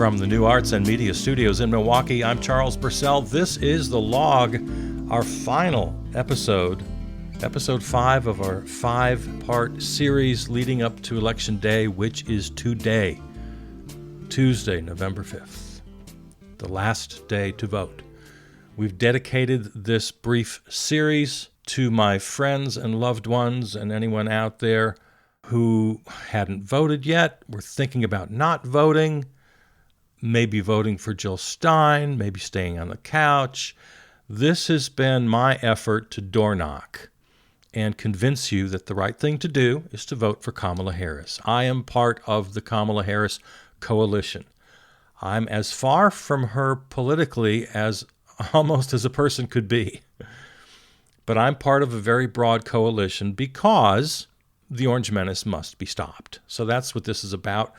From the New Arts and Media Studios in Milwaukee, I'm Charles Purcell. This is The Log, our final episode, episode 5 of our 5-part series leading up to Election Day, which is today, Tuesday, November 5th, the last day to vote. We've dedicated this brief series to my friends and loved ones and anyone out there who hadn't voted yet, were thinking about not voting, maybe voting for Jill Stein, maybe staying on the couch. This has been my effort to door knock and convince you that the right thing to do is to vote for Kamala Harris. I am part of the Kamala Harris coalition. I'm as far from her politically as almost as a person could be. But I'm part of a very broad coalition because the Orange Menace must be stopped. So that's what this is about.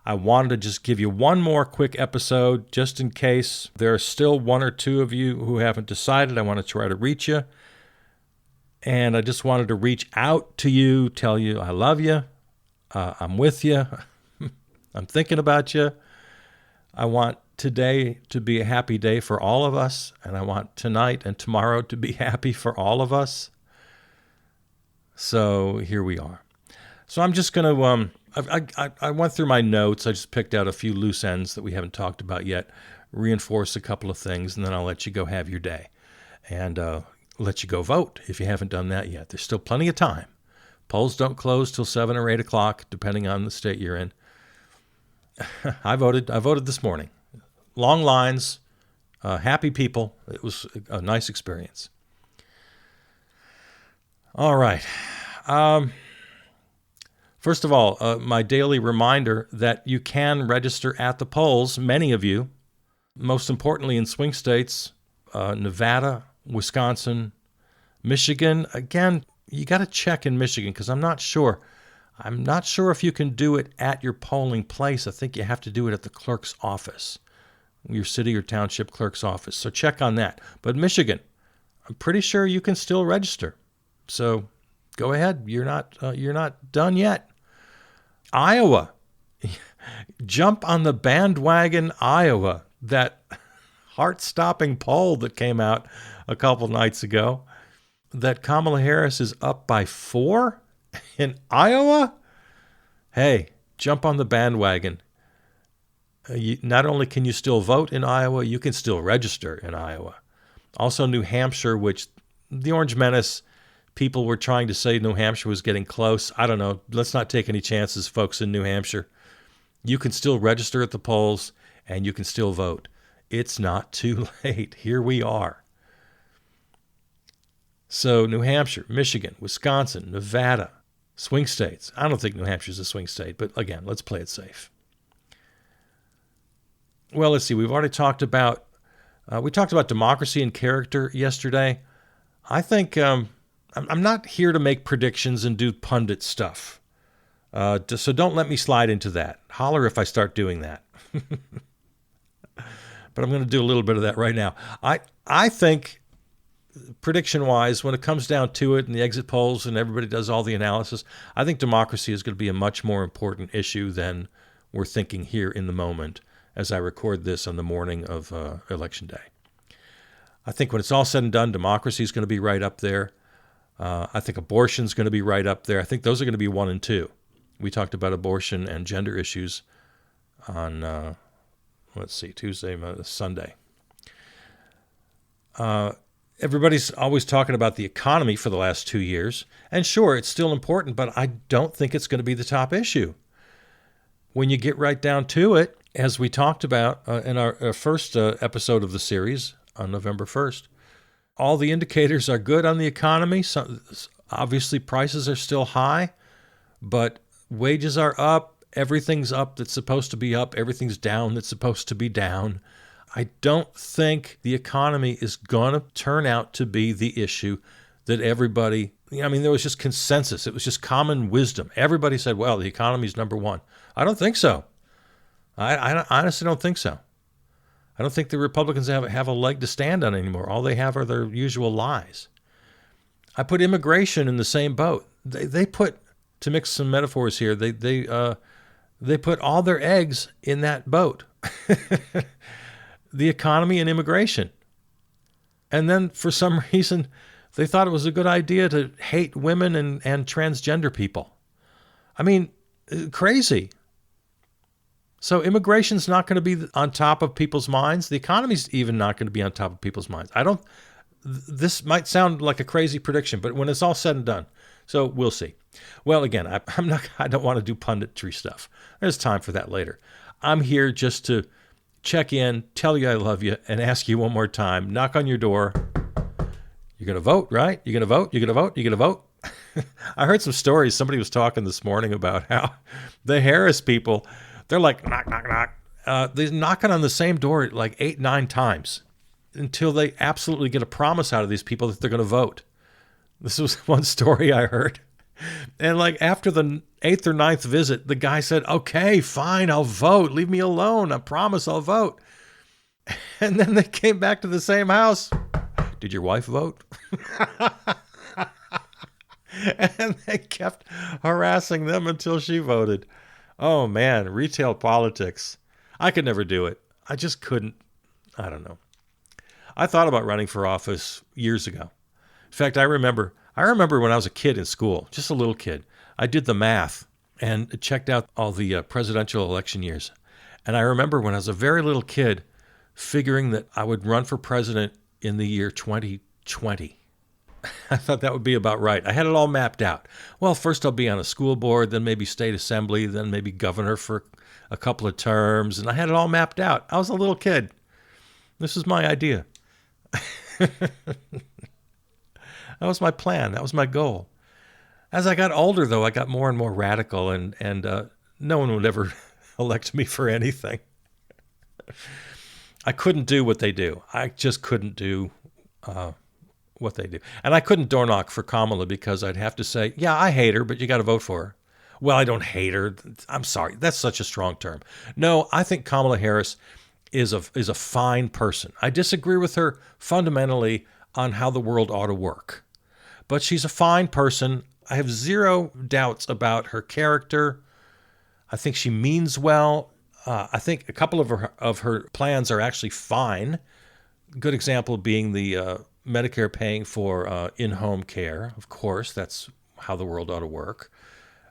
I wanted to just give you one more quick episode just in case there are still one or two of you who haven't decided. I want to try to reach you. And I just wanted to reach out to you, tell you I love you. I'm with you. I'm thinking about you. I want today to be a happy day for all of us. And I want tonight and tomorrow to be happy for all of us. So here we are. So I'm just going to, I went through my notes. I just picked out a few loose ends that we haven't talked about yet, reinforce a couple of things, and then I'll let you go have your day and let you go vote if you haven't done that yet. There's still plenty of time. Polls don't close till 7 or 8 o'clock, depending on the state you're in. I voted this morning. Long lines, happy people. It was a nice experience. All right. First of all, my daily reminder that you can register at the polls, many of you, most importantly in swing states, Nevada, Wisconsin, Michigan. Again, you got to check in Michigan because I'm not sure. I'm not sure if you can do it at your polling place. I think you have to do it at the clerk's office, your city or township clerk's office. So check on that. But Michigan, I'm pretty sure you can still register. So go ahead. You're not done yet. Iowa. Jump on the bandwagon, Iowa. That heart-stopping poll that came out a couple nights ago that Kamala Harris is up by 4 in Iowa. Hey, jump on the bandwagon. Not only can you still vote in Iowa, you can still register in Iowa. Also New Hampshire, which the Orange Menace, people were trying to say New Hampshire was getting close. I don't know. Let's not take any chances, folks, in New Hampshire. You can still register at the polls, and you can still vote. It's not too late. Here we are. So New Hampshire, Michigan, Wisconsin, Nevada, swing states. I don't think New Hampshire's a swing state, but again, let's play it safe. Well, let's see. We've already talked about, democracy and character yesterday. I think I'm not here to make predictions and do pundit stuff. So don't let me slide into that. Holler if I start doing that. But I'm going to do a little bit of that right now. I think, prediction-wise, when it comes down to it and the exit polls and everybody does all the analysis, I think democracy is going to be a much more important issue than we're thinking here in the moment as I record this on the morning of Election Day. I think when it's all said and done, democracy is going to be right up there. I think abortion is going to be right up there. I think those are going to be 1 and 2. We talked about abortion and gender issues on, Tuesday, Sunday. Everybody's always talking about the economy for the last 2 years. And sure, it's still important, but I don't think it's going to be the top issue. When you get right down to it, as we talked about in our first episode of the series on November 1st, all the indicators are good on the economy. So obviously, prices are still high, but wages are up. Everything's up that's supposed to be up. Everything's down that's supposed to be down. I don't think the economy is going to turn out to be the issue that everybody, there was just consensus. It was just common wisdom. Everybody said, well, the economy is number one. I don't think so. I honestly don't think so. I don't think the Republicans have a leg to stand on anymore. All they have are their usual lies. I put immigration in the same boat. They put, to mix some metaphors here, they put all their eggs in that boat. the economy and immigration. And then for some reason, they thought it was a good idea to hate women and transgender people. I mean, crazy. So immigration's not going to be on top of people's minds. The economy's even not going to be on top of people's minds. This might sound like a crazy prediction, but when it's all said and done, so we'll see. Well, again, I don't want to do punditry stuff. There's time for that later. I'm here just to check in, tell you I love you, and ask you one more time, knock on your door. You're going to vote, right? You're going to vote? You're going to vote? You're going to vote? I heard some stories. Somebody was talking this morning about how the Harris people, they're like, knock, knock, knock. They're knocking on the same door like 8, 9 times until they absolutely get a promise out of these people that they're going to vote. This was one story I heard. And like after the 8th or 9th visit, the guy said, okay, fine, I'll vote. Leave me alone. I promise I'll vote. And then they came back to the same house. Did your wife vote? And they kept harassing them until she voted. Oh, man, retail politics. I could never do it. I just couldn't. I don't know. I thought about running for office years ago. In fact, I remember when I was a kid in school, just a little kid, I did the math and checked out all the presidential election years. And I remember when I was a very little kid figuring that I would run for president in the year 2020. I thought that would be about right. I had it all mapped out. Well, first I'll be on a school board, then maybe state assembly, then maybe governor for a couple of terms. And I had it all mapped out. I was a little kid. This was my idea. That was my plan. That was my goal. As I got older, though, I got more and more radical, and no one would ever elect me for anything. I couldn't do what they do. I just couldn't do what they do. And I couldn't door knock for Kamala because I'd have to say, yeah, I hate her, but you got to vote for her. Well, I don't hate her. I'm sorry. That's such a strong term. No, I think Kamala Harris is a fine person. I disagree with her fundamentally on how the world ought to work. But she's a fine person. I have zero doubts about her character. I think she means well. I think a couple of her plans are actually fine. Good example being the Medicare paying for in-home care. Of course, that's how the world ought to work.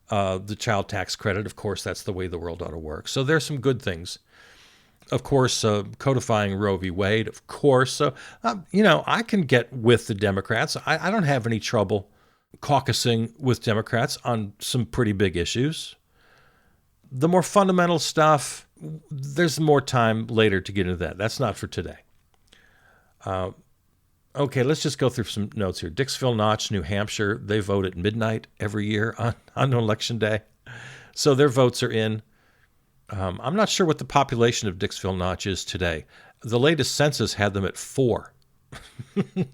The child tax credit, of course, that's the way the world ought to work. So there's some good things. Of course, codifying Roe v. Wade, of course. So, I can get with the Democrats. I don't have any trouble caucusing with Democrats on some pretty big issues. The more fundamental stuff, there's more time later to get into that. That's not for today. Okay, let's just go through some notes here. Dixville Notch, New Hampshire, they vote at midnight every year on election day. So their votes are in. I'm not sure what the population of Dixville Notch is today. The latest census had them at 4.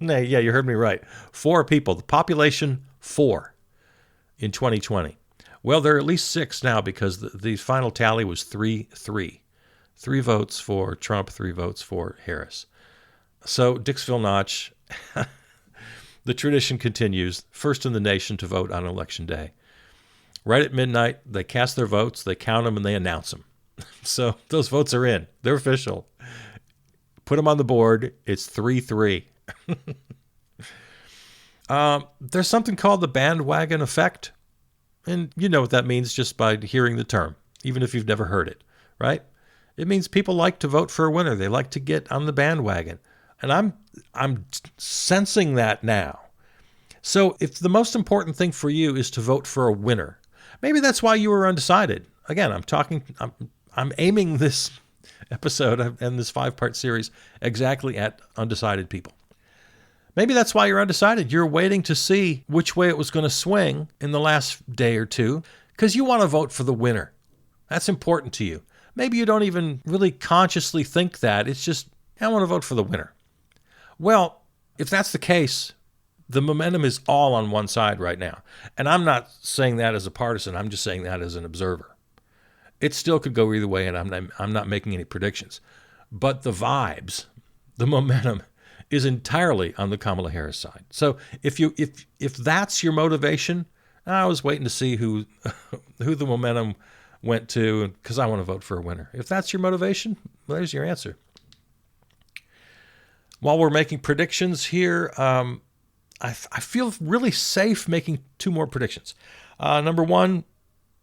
Yeah, you heard me right. 4 people. The population, 4 in 2020. Well, there are at least 6 now because the final tally was 3-3. 3 votes for Trump, 3 votes for Harris. So Dixville Notch, the tradition continues, first in the nation to vote on Election Day. Right at midnight, they cast their votes, they count them, and they announce them. So those votes are in. They're official. Put them on the board. It's 3-3. There's something called the bandwagon effect. And you know what that means just by hearing the term, even if you've never heard it, right? It means people like to vote for a winner. They like to get on the bandwagon. And I'm sensing that now. So if the most important thing for you is to vote for a winner, maybe that's why you were undecided. Again, I'm aiming this episode and this 5-part series exactly at undecided people. Maybe that's why you're undecided. You're waiting to see which way it was going to swing in the last day or two because you want to vote for the winner. That's important to you. Maybe you don't even really consciously think that. It's just, I want to vote for the winner. Well, if that's the case, the momentum is all on one side right now. And I'm not saying that as a partisan. I'm just saying that as an observer. It still could go either way, and I'm not making any predictions. But the vibes, the momentum, is entirely on the Kamala Harris side. So if that's your motivation, I was waiting to see who the momentum went to because I want to vote for a winner. If that's your motivation, well, there's your answer. While we're making predictions here, I feel really safe making two more predictions. Number one,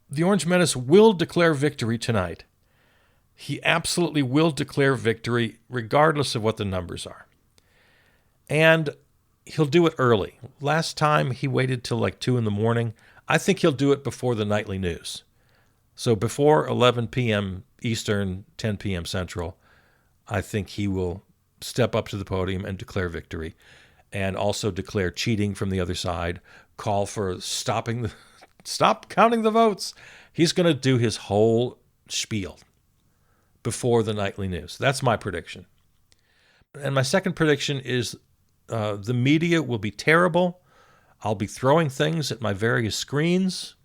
the Orange Menace will declare victory tonight. He absolutely will declare victory regardless of what the numbers are. And he'll do it early. Last time he waited till like 2 in the morning. I think he'll do it before the nightly news. So before 11 p.m. Eastern, 10 p.m. Central, I think he will step up to the podium and declare victory, and also declare cheating from the other side, call for stop counting the votes. He's going to do his whole spiel before the nightly news. That's my prediction. And my second prediction is the media will be terrible. I'll be throwing things at my various screens.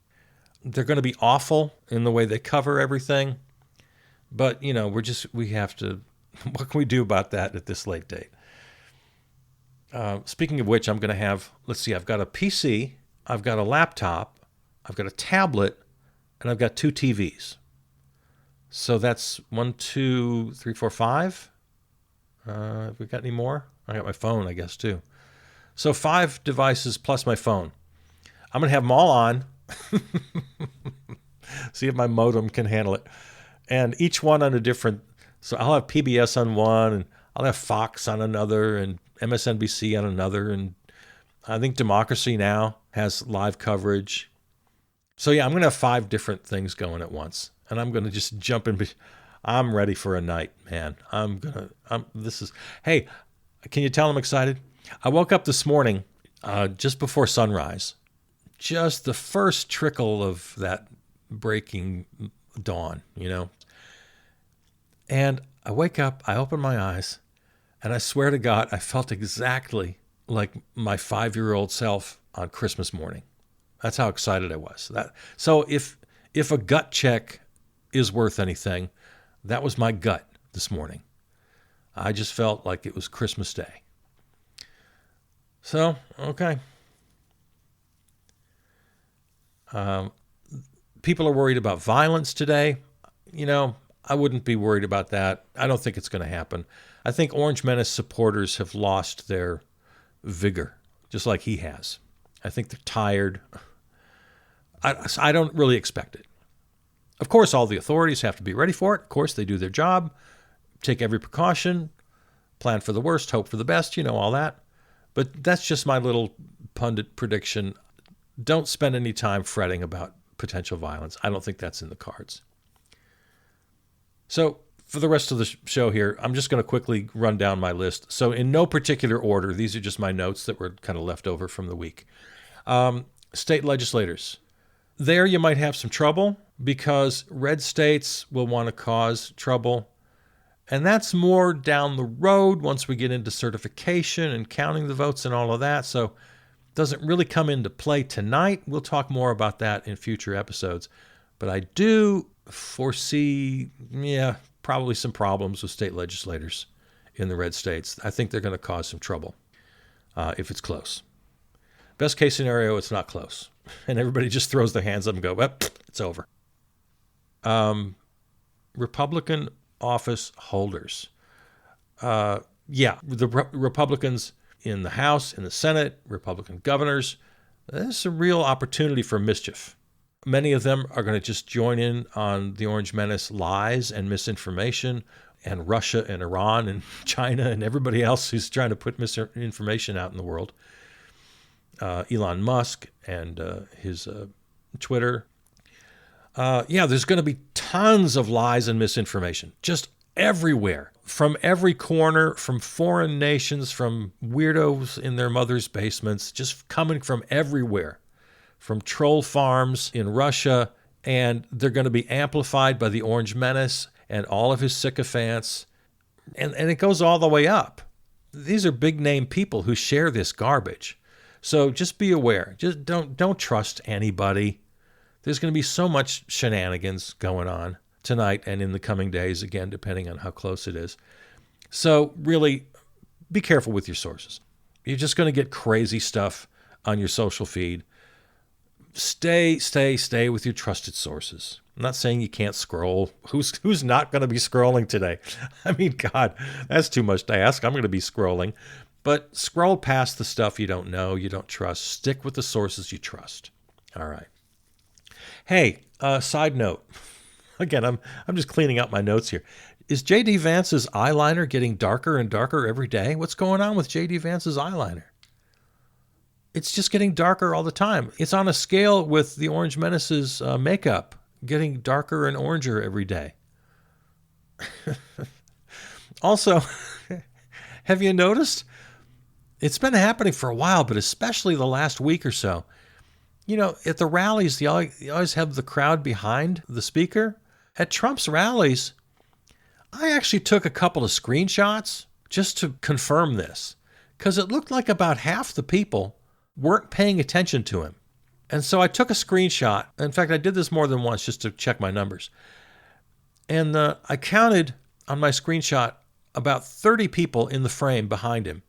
They're going to be awful in the way they cover everything. But, we have to, what can we do about that at this late date? Speaking of which, I'm going to have, I've got a PC, I've got a laptop, I've got a tablet, and I've got 2 TVs. So that's 1, 2, 3, 4, 5. Have we got any more? I got my phone, I guess, too. So 5 devices plus my phone. I'm going to have them all on. See if my modem can handle it. And each one on a different, so I'll have PBS on one, and I'll have Fox on another, and MSNBC on another, and I think Democracy Now! Has live coverage. So yeah, I'm going to have 5 different things going at once, and I'm going to just jump in. I'm ready for a night, man. Hey, can you tell I'm excited? I woke up this morning just before sunrise, just the first trickle of that breaking dawn, And I wake up, I open my eyes, and I swear to God, I felt exactly like my 5-year-old self on Christmas morning. That's how excited I was. So if a gut check is worth anything, that was my gut this morning. I just felt like it was Christmas Day. So, okay. People are worried about violence today. I wouldn't be worried about that. I don't think it's going to happen. I think Orange Menace supporters have lost their vigor, just like he has. I think they're tired. I don't really expect it. Of course, all the authorities have to be ready for it. Of course, they do their job, take every precaution, plan for the worst, hope for the best, all that. But that's just my little pundit prediction. Don't spend any time fretting about potential violence. I don't think that's in the cards. So for the rest of the show here, I'm just going to quickly run down my list. So in no particular order, these are just my notes that were kind of left over from the week. State legislators. There you might have some trouble because red states will want to cause trouble. And that's more down the road once we get into certification and counting the votes and all of that. So it doesn't really come into play tonight. We'll talk more about that in future episodes. But I do foresee, probably some problems with state legislators in the red states. I think they're going to cause some trouble if it's close. Best case scenario, it's not close. And everybody just throws their hands up and go, well, it's over. Republican office holders. The Republicans in the House, in the Senate, Republican governors, there's some real opportunity for mischief. Many of them are going to just join in on the Orange Menace lies and misinformation, and Russia and Iran and China and everybody else who's trying to put misinformation out in the world. Elon Musk and his Twitter. There's going to be tons of lies and misinformation, just everywhere, from every corner, from foreign nations, from weirdos in their mother's basements, just coming from everywhere, from troll farms in Russia, and they're going to be amplified by the Orange Menace and all of his sycophants, and it goes all the way up. These are big-name people who share this garbage. So just be aware. Just don't trust anybody. There's going to be so much shenanigans going on tonight and in the coming days, again, depending on how close it is. So really, be careful with your sources. You're just going to get crazy stuff on your social feed. Stay with your trusted sources. I'm not saying you can't scroll. Who's not going to be scrolling today? I mean, God, that's too much to ask. I'm going to be scrolling. But scroll past the stuff you don't know, you don't trust. Stick with the sources you trust. All right. Hey, side note. Again, I'm just cleaning out my notes here. Is J.D. Vance's eyeliner getting darker and darker every day? What's going on with J.D. Vance's eyeliner? It's just getting darker all the time. It's on a scale with the Orange Menace's makeup, getting darker and oranger every day. Also, have you noticed? It's been happening for a while, but especially the last week or so. You know, at the rallies, you always have the crowd behind the speaker. At Trump's rallies, I actually took a couple of screenshots just to confirm this, because it looked like about half the people weren't paying attention to him. And so I took a screenshot. In fact, I did this more than once just to check my numbers. And I counted on my screenshot about 30 people in the frame behind him.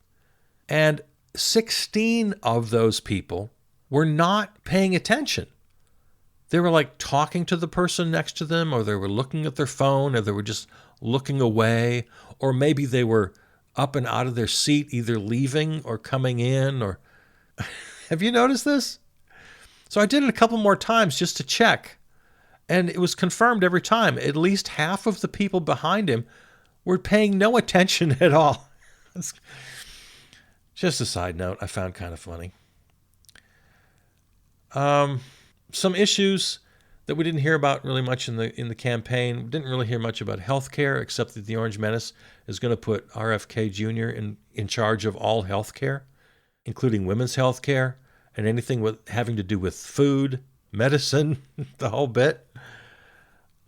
And 16 of those people were not paying attention. They were like talking to the person next to them, or they were looking at their phone, or they were just looking away, or maybe they were up and out of their seat, either leaving or coming in, or have you noticed this? So I did it a couple more times just to check, and it was confirmed every time. At least half of the people behind him were paying no attention at all. Just a side note I found kind of funny. Some issues that we didn't hear about really much in the campaign. We didn't really hear much about healthcare, except that the Orange Menace is going to put RFK Jr. in charge of all healthcare, including women's healthcare and anything with having to do with food, medicine, the whole bit.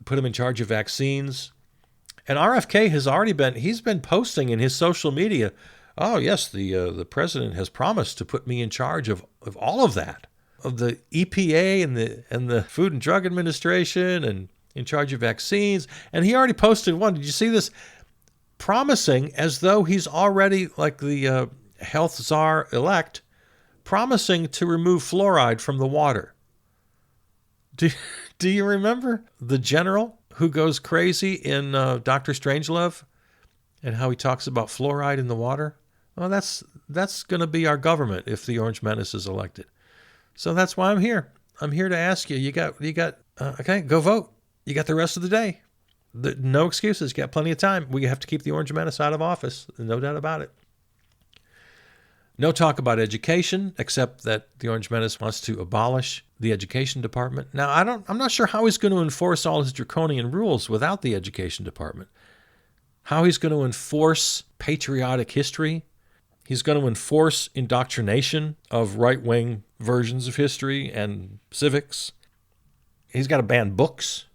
Put him in charge of vaccines. And RFK has already been posting in his social media, oh yes, the president has promised to put me in charge of all of that, of the EPA and the Food and Drug Administration, and in charge of vaccines. And he already posted one. Did you see this? Promising, as though he's already like the health czar elect, promising to remove fluoride from the water. Do you remember the general who goes crazy in Dr. Strangelove and how he talks about fluoride in the water? Well, that's going to be our government if the Orange Menace is elected. So that's why I'm here. I'm here to ask you. You got. Okay, go vote. You got the rest of the day. No excuses. You got plenty of time. We have to keep the Orange Menace out of office. No doubt about it. No talk about education, except that the Orange Menace wants to abolish the education department. Now, I'm not sure how he's going to enforce all his draconian rules without the education department. How he's going to enforce patriotic history. He's going to enforce indoctrination of right-wing versions of history and civics. He's got to ban books.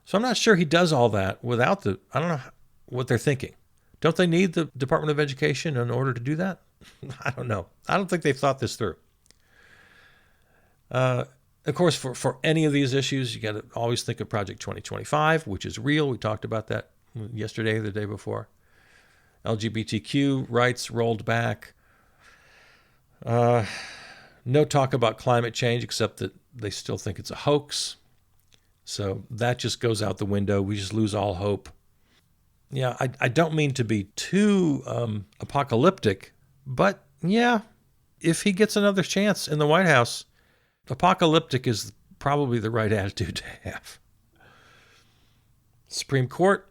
So I'm not sure he does all that without I don't know what they're thinking. Don't they need the Department of Education in order to do that? I don't know. I don't think they've thought this through. Of course, for any of these issues, you got to always think of Project 2025, which is real. We talked about that yesterday or the day before. LGBTQ rights rolled back. No talk about climate change, except that they still think it's a hoax. So that just goes out the window. We just lose all hope. Yeah, I don't mean to be too apocalyptic, but yeah, if he gets another chance in the White House, apocalyptic is probably the right attitude to have. Supreme Court,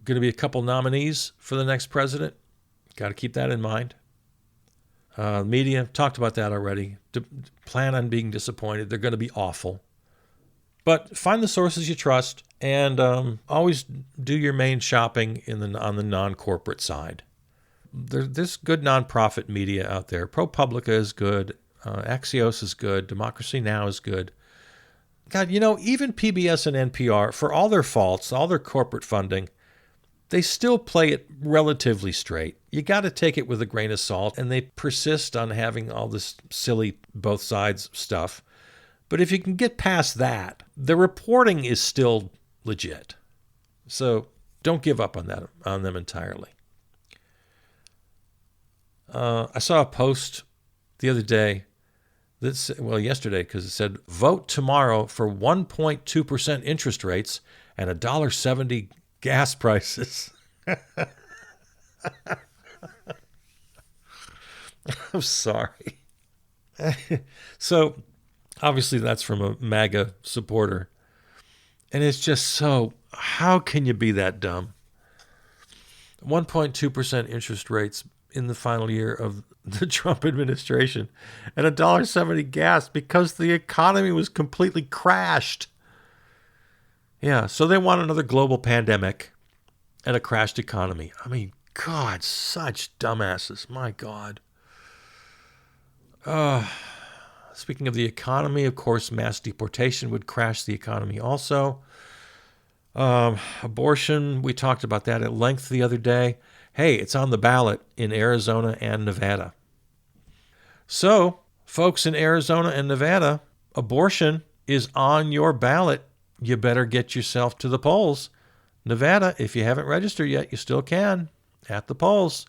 going to be a couple nominees for the next president. Got to keep that in mind. Media, talked about that already. Plan on being disappointed. They're going to be awful. But find the sources you trust, and always do your main shopping on the non-corporate side. There's good nonprofit media out there. ProPublica is good. Axios is good. Democracy Now! Is good. God, even PBS and NPR, for all their faults, all their corporate funding, they still play it relatively straight. You got to take it with a grain of salt, and they persist on having all this silly both sides stuff. But if you can get past that, the reporting is still legit. So don't give up on them entirely. I saw a post the other day Yesterday, because it said vote tomorrow for 1.2% interest rates and $1.70 gas prices. I'm sorry. So, obviously, that's from a MAGA supporter. And it's just so, how can you be that dumb? 1.2% interest rates in the final year of the Trump administration and $1.70 gas because the economy was completely crashed. Yeah, so they want another global pandemic and a crashed economy. I mean, God, such dumbasses. My God. Speaking of the economy, of course, mass deportation would crash the economy also. Abortion, we talked about that at length the other day. Hey, it's on the ballot in Arizona and Nevada. So, folks in Arizona and Nevada, abortion is on your ballot. You better get yourself to the polls. Nevada, if you haven't registered yet, you still can at the polls.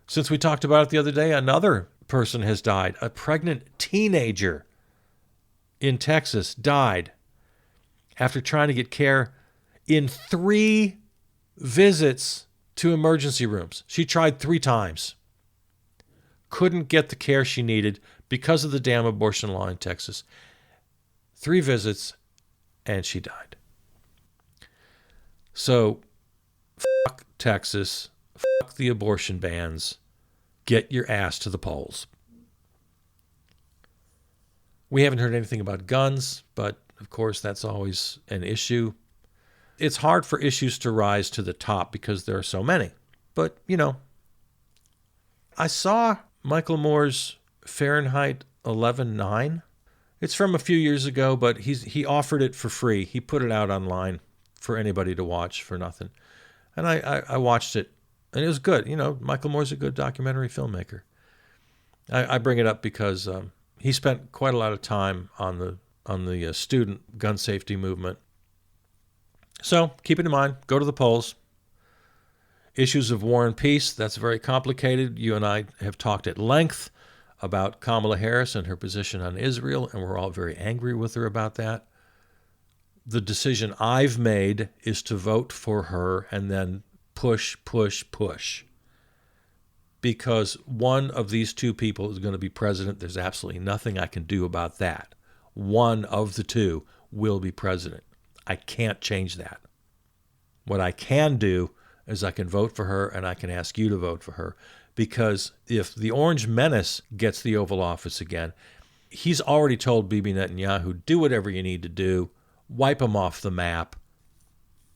Since we talked about it the other day, another person has died. A pregnant teenager in Texas died after trying to get care in 3 visits to emergency rooms. She tried 3 times. Couldn't get the care she needed because of the damn abortion law in Texas. 3 visits, and she died. So, fuck Texas. Fuck the abortion bans. Get your ass to the polls. We haven't heard anything about guns, but of course that's always an issue. It's hard for issues to rise to the top because there are so many. But, I saw Michael Moore's Fahrenheit 11/9. It's from a few years ago, but he offered it for free. He put it out online for anybody to watch for nothing. And I watched it, and it was good. Michael Moore's a good documentary filmmaker. I bring it up because he spent quite a lot of time on the student gun safety movement. So keep it in mind. Go to the polls. Issues of war and peace, that's very complicated. You and I have talked at length about Kamala Harris and her position on Israel, and we're all very angry with her about that. The decision I've made is to vote for her and then push. Because one of these 2 people is going to be president. There's absolutely nothing I can do about that. One of the 2 will be president. I can't change that. What I can do is I can vote for her, and I can ask you to vote for her. Because if the Orange Menace gets the Oval Office again, he's already told Bibi Netanyahu, do whatever you need to do, wipe him off the map.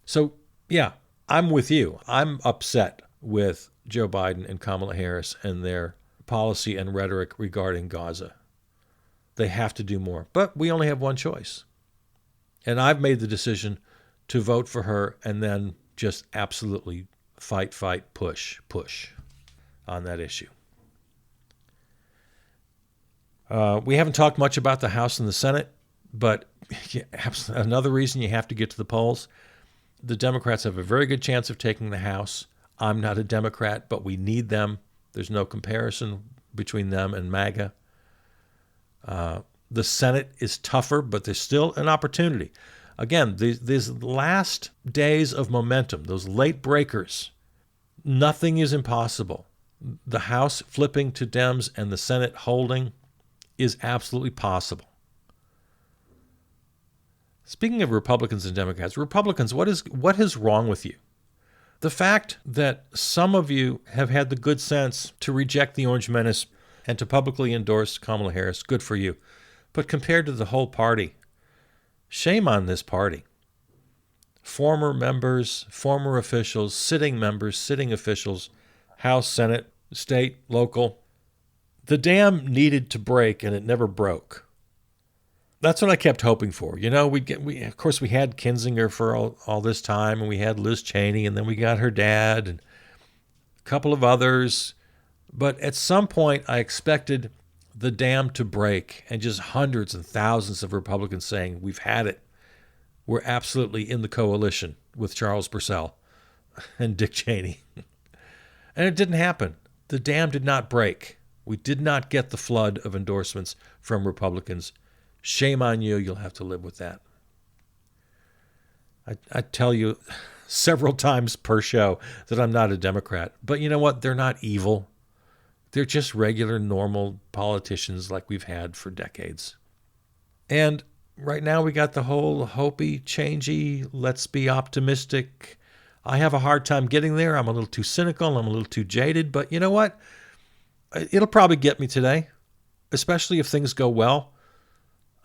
So, yeah, I'm with you. I'm upset with Joe Biden and Kamala Harris and their policy and rhetoric regarding Gaza. They have to do more. But we only have one choice. And I've made the decision to vote for her and then just absolutely fight, push on that issue. We haven't talked much about the House and the Senate, but another reason you have to get to the polls, the Democrats have a very good chance of taking the House. I'm not a Democrat, but we need them. There's no comparison between them and MAGA. The Senate is tougher, but there's still an opportunity. Again, these last days of momentum, those late breakers, nothing is impossible. The House flipping to Dems and the Senate holding is absolutely possible. Speaking of Republicans and Democrats, Republicans, what is wrong with you? The fact that some of you have had the good sense to reject the Orange Menace and to publicly endorse Kamala Harris, good for you. But compared to the whole party, shame on this party. Former members, former officials, sitting members, sitting officials, House, Senate, state, local. The dam needed to break, and it never broke. That's what I kept hoping for. We of course we had Kinzinger for all this time, and we had Liz Cheney, and then we got her dad and a couple of others. But at some point, I expected the dam to break, and just hundreds and thousands of Republicans saying, we've had it. We're absolutely in the coalition with Charles Purcell and Dick Cheney. And it didn't happen. The dam did not break. We did not get the flood of endorsements from Republicans. Shame on you. You'll have to live with that. I tell you several times per show that I'm not a Democrat. But you know what? They're not evil. They're just regular, normal politicians like we've had for decades. And right now we got the whole hopey, changey, let's be optimistic. I have a hard time getting there. I'm a little too cynical. I'm a little too jaded. But you know what? It'll probably get me today, especially if things go well.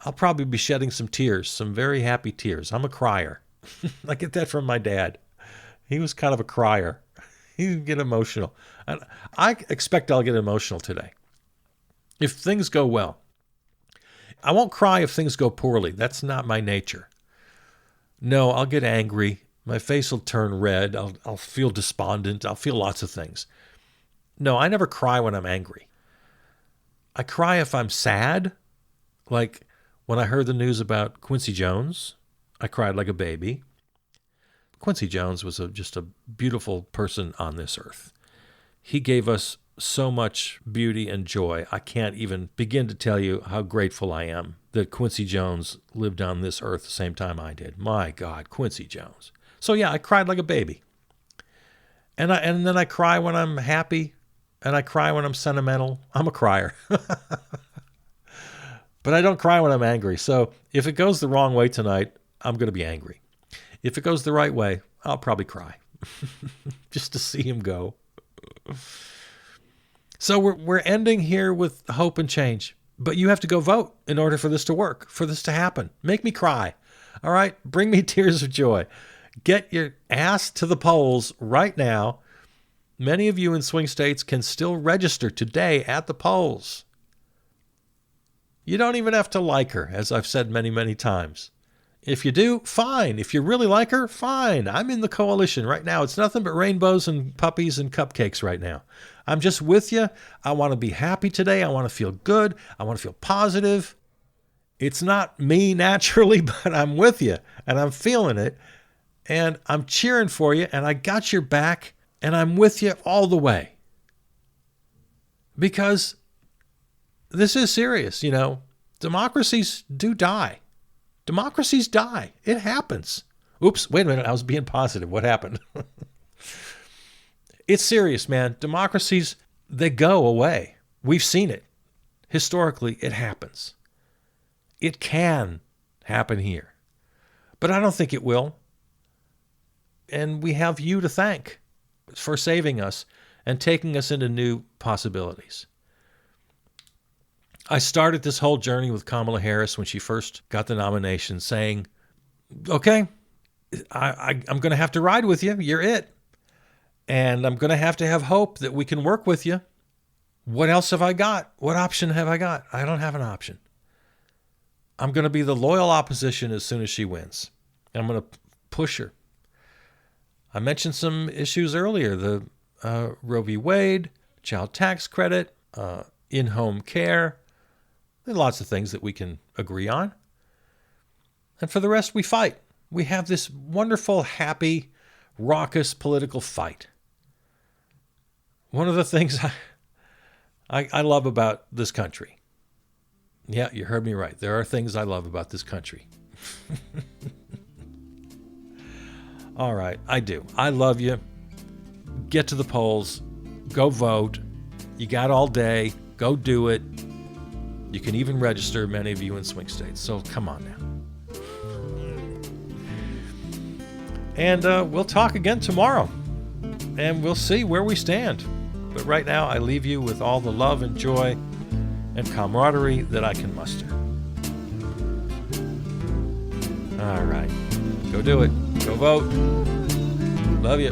I'll probably be shedding some tears, some very happy tears. I'm a crier. I get that from my dad. He was kind of a crier. He would get emotional. And I expect I'll get emotional today if things go well. I won't cry if things go poorly. That's not my nature. No, I'll get angry. My face will turn red. I'll feel despondent. I'll feel lots of things. No, I never cry when I'm angry. I cry if I'm sad. Like when I heard the news about Quincy Jones, I cried like a baby. Quincy Jones was just a beautiful person on this earth. He gave us so much beauty and joy. I can't even begin to tell you how grateful I am that Quincy Jones lived on this earth the same time I did. My God, Quincy Jones. So yeah, I cried like a baby. And then I cry when I'm happy, and I cry when I'm sentimental. I'm a crier. But I don't cry when I'm angry. So if it goes the wrong way tonight, I'm going to be angry. If it goes the right way, I'll probably cry just to see him go. So we're ending here with hope and change. But you have to go vote in order for this to work, for this to happen. Make me cry. All right? Bring me tears of joy. Get your ass to the polls right now. Many of you in swing states can still register today at the polls. You don't even have to like her, as I've said many, many times. If you do, fine. If you really like her, fine. I'm in the coalition right now. It's nothing but rainbows and puppies and cupcakes right now. I'm just with you. I want to be happy today. I want to feel good. I want to feel positive. It's not me naturally, but I'm with you and I'm feeling it and I'm cheering for you and I got your back and I'm with you all the way. Because this is serious, you know. Democracies do die. Democracies die. It happens. Oops, wait a minute. I was being positive. What happened? It's serious, man. Democracies, they go away. We've seen it. Historically, it happens. It can happen here. But I don't think it will. And we have you to thank for saving us and taking us into new possibilities. I started this whole journey with Kamala Harris when she first got the nomination saying, okay, I'm going to have to ride with you. You're it. And I'm going to have hope that we can work with you. What else have I got? What option have I got? I don't have an option. I'm going to be the loyal opposition as soon as she wins. And I'm going to push her. I mentioned some issues earlier, the Roe v. Wade, child tax credit, in-home care. There are lots of things that we can agree on. And for the rest, we fight. We have this wonderful, happy, raucous political fight. One of the things I love about this country. Yeah, you heard me right. There are things I love about this country. All right, I do. I love you. Get to the polls. Go vote. You got all day. Go do it. You can even register, many of you in swing states. So come on now. And we'll talk again tomorrow. And we'll see where we stand. But right now, I leave you with all the love and joy and camaraderie that I can muster. All right. Go do it. Go vote. Love you.